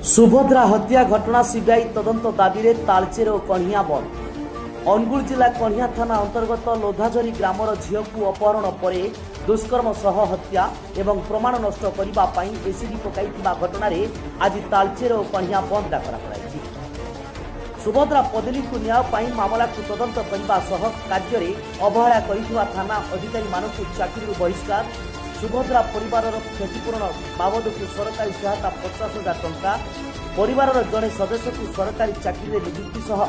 सुभद्रा हत्या घटना सीबीआई तदंत दाबी तालचेर और कणिया बंद। अनुगुल जिला कणिया थाना अंतर्गत लोधाझरी ग्रामर झील को अपहरण पर दुष्कर्म सह हत्या एवं प्रमाण नष्ट करने एसीडी पकाई घटना आज तालचेर और कणिया बंद डाकरा कराई। सुभद्रा पदली को न्याय मामला को तदंत करने सह कार्य अवहेला कर थाना अधिकारी मानक चाकरी बहिष्कार, सुभद्रा परिवार क्षतिपूरण बाबद को सरकारी सहायता 50,000 टंका, परिवार जड़े सदस्य को सरकारी चाकरी नियुक्ति सह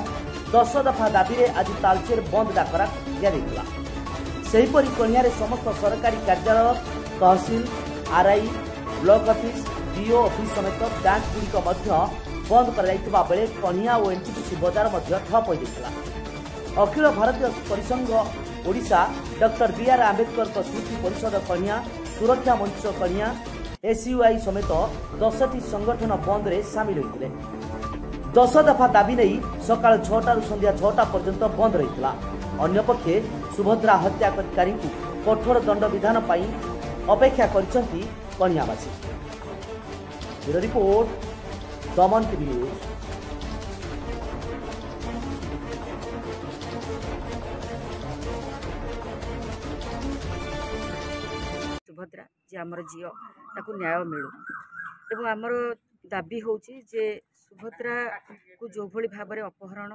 10 दफा दाबी आज तालचेर बंद डाकरा दिया। सेहीपरि कणिया समस्त सरकारी कार्यालय, तहसिल, RI, block office, DO office समेत बैंक गुड़िक बंद कर बेले कणिया और एनटीपीसी बजार ठप हो। अखिल भारतीय परिसंघ ओडिशा डॉक्टर बीआर आंबेडकर स्मृति परिषद कणिया, सुरक्षा मंच कणिया, एसयूआई समेत 10टी संगठन बंद रे सामिल होते। 10 दफा दाबी नहीं सकाल 6 संध्या 6 पर्यंत बंद रही। अन्यपक्षे सुभद्रा हत्याकारी को कठोर दंड विधान अपेक्षा करछंती कणियावासी। ब्यूरो रिपोर्ट, दमन टीवी न्यूज। सुभद्रा जे आमर झील ताकू न्याय मिलू एवं आमर दाबी होची जे सुभद्रा को जो भली भाव में अपहरण,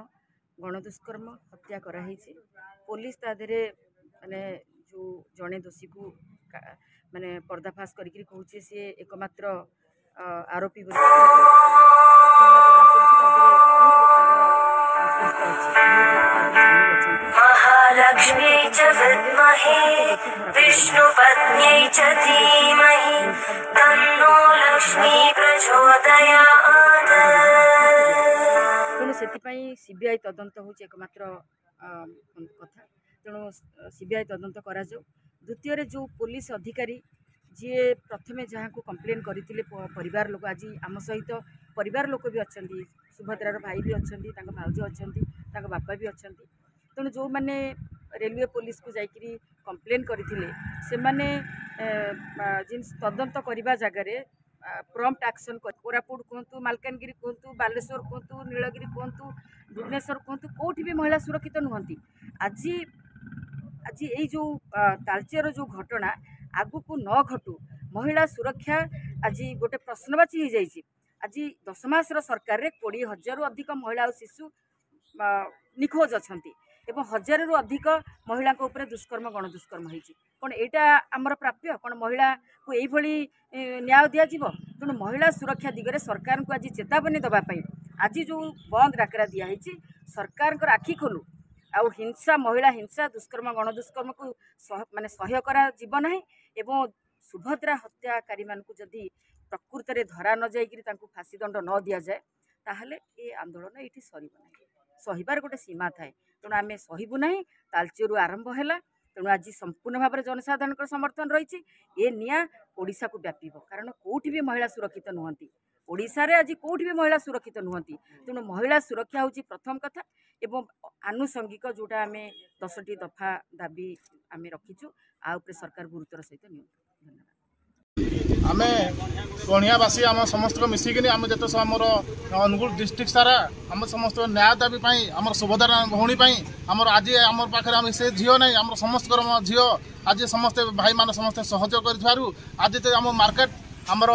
गणदुष्कर्म, हत्या कराई। पुलिस तादे माने जो जड़े दोषी को माने पर्दाफाश करके कहूँ सी एकमात्र आरोपी महालक्ष्मी च विद्महे विष्णुपत्न्यै च धीमहि तन्नो लक्ष्मी प्रचोदयात्। तेणु से सीबीआई तदंत हूँ एकमात्र कथा। तेणु सीबीआई तदंत करा जाऊ। द्वितीय जो पुलिस अधिकारी जी प्रथमे जहाँ को कंप्लेन करते परिवार लोक आज आम सहित परिवार लोक भी अच्छा, सुभद्रार भाई भी अच्छा, भाउज अच्छा, बापा भी अच्छा। तेणु जो मैंने रेलवे पुलिस को जाकरी कंप्लेन करते से माने जिन तदंत करने जगार प्रॉम्प्ट एक्शन कोरापुट कहतु, मालकानगिरी कहतु, बालेश्वर कहतु, नीलगिरी कहतु, भुवनेश्वर कहतु, कौटी भी महिला सुरक्षित नुहंती। आज आज ये जो तालचेर जो घटना आगु को न घटू, महिला सुरक्षा आज गोटे प्रश्नवाची हो जाइए। आज 10 मासर सरकार रे 20,000 रु अधिक महिला और शिशु निखोज अच्छा एवं 1000 रु अधिक महिला ऊपर दुष्कर्म, गणदुष्कर्म होती। कौन यहाँ आमर प्राप्य? कौन महिला को यही न्याय दिज्व? तेणु महिला सुरक्षा दिगरे सरकार को आज चेतावनी देवाई आज जो बंद डाकरा दिखाई सरकार आखि खोलू। आउ हिंसा, महिला हिंसा, दुष्कर्म, गणदुष्कर्म को माने सह्य करा जीव ना एवं सुभद्रा हत्याकारी मान को जदि प्रकृत में धरा न जाइकि फांसी दंड न दि जाए ताहले ये आंदोलन ये सर सहीबार गोटे सीमा थाए। तेणु आम सहबू ना। तालचेरु आरंभ है। तेणु आज संपूर्ण भाव में जनसाधारण समर्थन रही ये निया ओडिशा को व्यापीब। कारण कौटी भी महिला सुरक्षित नुहंती, ओडिशा रे आज कौटी भी महिला सुरक्षित नुहंती। तेणु महिला सुरक्षा हूँ प्रथम कथा एवं आनुषंगिक जोटा आम 10टी दफा दाबी आम रखीचु आउे सरकार गुरुत्वर सहित नि। आम कणियावासी आम समस्त को मिसिकी आम जिते सब आमर अनुगुल डिस्ट्रिक्ट सारा आम समस्त न्याय दाबी आम सुभद्रा भौणी आमर आज आम पाखे से झील ना आम समस्त झील आज समस्त भाई मान समस्त सहयोग कर आज आम मार्केट आमर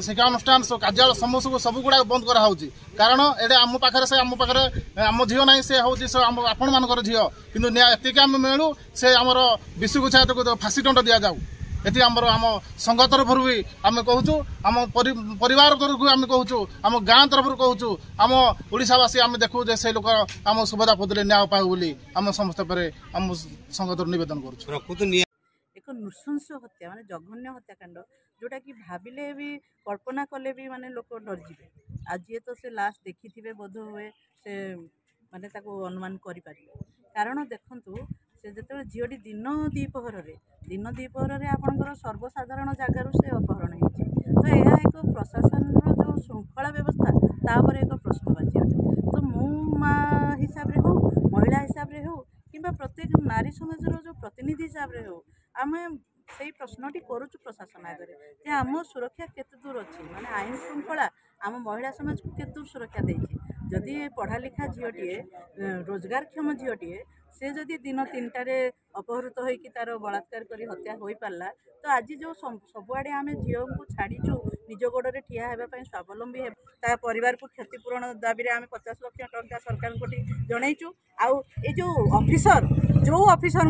शिक्षानुष्ठान कार्यालय समूह सब गुड़ा बंद कराऊँ। कारण ये आम पाखे से आम झील ना से हूँ आपण मान झील कि एतिक आम मिलू से आमर विश्व छाया फांसी दंड दि जाऊ। ये आम संघ तरफ भी आम कहूँ, आम परिवार तरफ आम कहूँ, आम गाँ तरफ कहूँ, आम ओडिशावासी आम देखू से लोक आम सुभद्रा पदले न्याय पाऊ बोली आम समस्त आम संघ तरफ नवेदन कर। एक नृशंस हत्या माने जघन्य हत्याकांड जोटा कि भाविले भी कल्पना कले भी माने लोक डरजिबे। आज ये तो से लास्ट देखि बोध हुए से माने ताको अनुमान करि पारिबे। कारण देखंतु से जेते झीटी दिन द्विपहर रे आपनकर सर्वसाधारण जगार से अपहरण होती। तो यह एक प्रशासन जो श्रृंखला व्यवस्था तापर एक प्रश्नवाची अटे। तो मु हिसाब रे हो, महिला हिसाब रे हो कि प्रत्येक नारी समाज जो प्रतिनिधि हिसाब रे हो, आम से प्रश्नटी करुचु प्रशासन आगे जे आम सुरक्षा केते दूर अच्छी माने आईन श्रृंखला आम महिला समाज को केते दूर सुरक्षा देछि जदि पढ़ा लिखा झीटे रोजगारक्षम झीटे से जदि दिन 3टारे अपहृत होइकी तार बलात्कार करी हत्या हो पारला तो आज जो सबुआड़े आम झील को छाड़ीचु निज गोड़े ठिया होगापी स्वावलम्बी है परिवार को क्षतिपूरण दाबी आम 50 लाख टंका सरकार को जनईचु आउ ये जो ऑफिसर जो ऑफिसर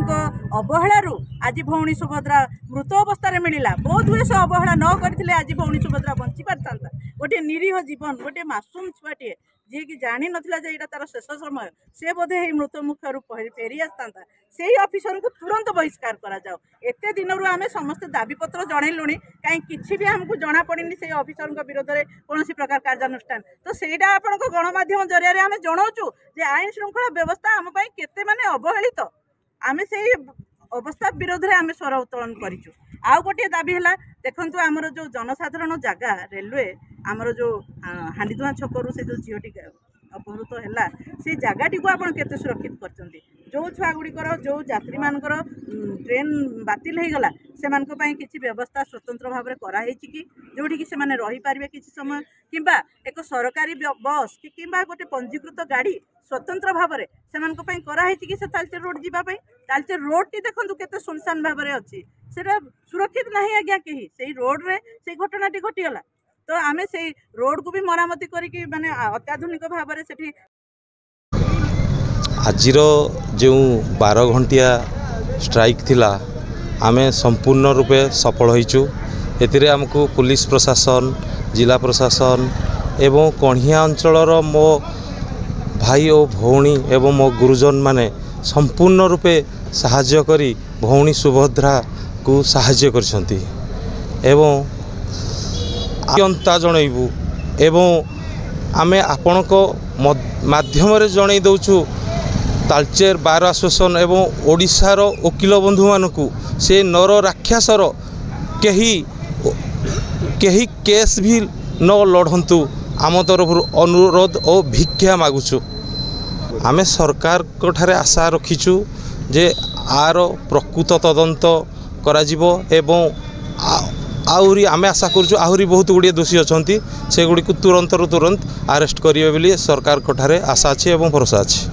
अवहेलू आज भौणी सुभद्रा मृत अवस्था मिलला बहुत हुए से अवहेला न करथिले आज भौणी सुभद्रा बंची पारता गोटे निरीह जीवन गोटे मासूम छुआटे जी कि जानी नथिला जे एटा तार शेष समय से बोधे मृत मुखर फेरी आसता से ऑफिसर को तुरंत बहिष्कार करा जाओ एते दिन आम समस्त दाबीपत्र जनइलुणी कहीं किसी भी आमको जना पड़नी से ऑफिसर विरोध में कौन प्रकार कार्यानुष्ठान तो सेटा आपण गणमाध्यम जरिया आम जनाऊँ जे आईन श्रृंखला व्यवस्था आम केते माने अवहेलित आम से अवस्था विरोध में आम स्वर उत्तोलन करूँ आउ गोटे दाबी है देखु आमर जो जनसाधारण जगह रेलवे आमर जो हांडीदुआ छकरू से जो झीटी अपहृत है से जगहटी को आपड़ केते सुरक्षित कर जो छुआ गुड़िकर जो यात्री मानकर ट्रेन बातिल हो गला से किसी व्यवस्था स्वतंत्र भाव में कराई कि जोटी कि से रही पारे किसी समय किंबा एक सरकारी बस कि गोटे पंजीकृत गाड़ी स्वतंत्र भाव में से कराई कि से तालचेर रोड जावाई तालचेर रोड टी देखो केते सुनसान भाव में अच्छी से सुरक्षित नहीं आज्ञा कहीं से रोड रे से घटनाटी घटीगला तो आम से रोड को भी मरामती करी माने अत्याधुनिक भाव में सेठी आजिर जो 12 घंटिया स्ट्राइक थिला आमे संपूर्ण रूपे सफल होइचु एतिरे हमको पुलिस प्रशासन जिला प्रशासन एवं कणिया अंचलर मो भाई और भौणी एवं मो गुरुजन माने संपूर्ण रूपे साहाय्य करी भौणी सुभद्रा को साहाय्य करछंती एवं अंता जनइबू एवं आमे आपण को माध्यम रे जणई दउछु तालचेर बार आसोसन एवं ओडिशार वकिल बंधु मानकू से नर राक्षसर कहीं केस भी न लड़ंतु आम तरफ अनुरोध और भिक्षा मागुचु आमे सरकार को ठारे आशा रखीचु जे आर प्रकृत तदंत कराजिबो एवं आहुरी आमे आशा करूँ आहुरी बहुत गुड़िए दोषी अच्छा से गुड़ी तुरंत अरेस्ट करेंगे सरकार को ठारे आशा अच्छी और भरोसा अच्छी।